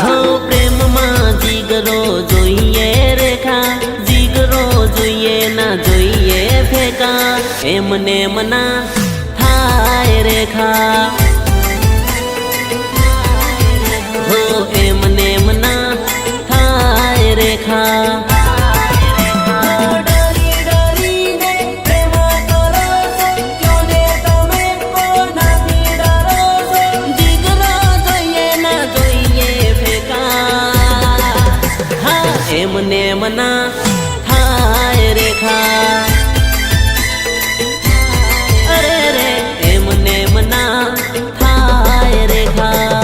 હો પ્રેમમાં જીગરો જોઈએ રેખા, જીગરો જોઈએ ના જોઈએ ફેકા, એમને મના થાય રેખા, હો એમને મના થાય રેખા। એમને મના થાય રેખા, અરે રે એમને મના થાય રેખા।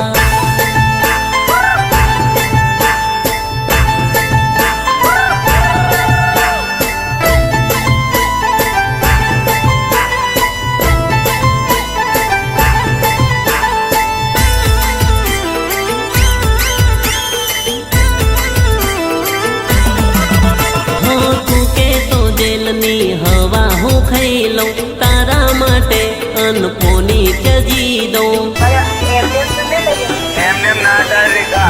જેલની હવા હું ખાઈ લઉં, તારા માટે અનફોની ત્યજી દઉં,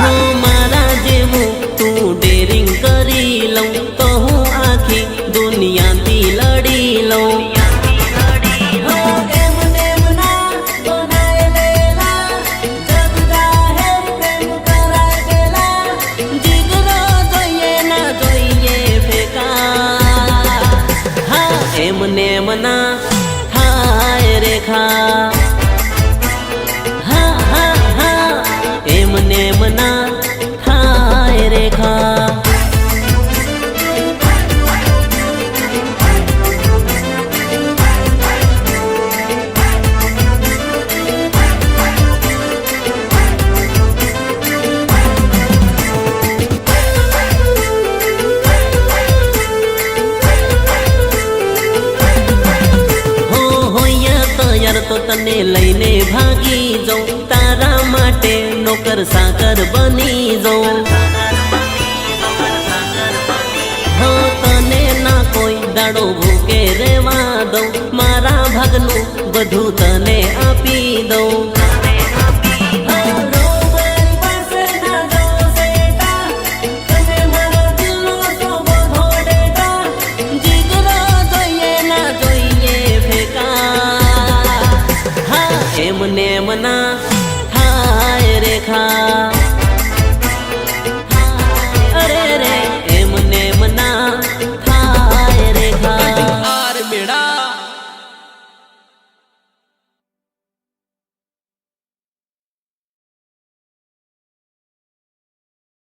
હું મારા જેવું તું ડેરિંગ કરી લઉં તો હું આખી દુનિયાથી લડી લઉં। એમને મના થાય રેખા, હા હા હા એમને મના થાય રેખા। તો તને લઈને ભાગી જાઉં, તારા માટે નોકર સાકર બની જાઉં, હો તને ના કોઈ દાડો ભૂકે રહેવા દઉં, મારા ભાગનું બધું તને આપી દઉં।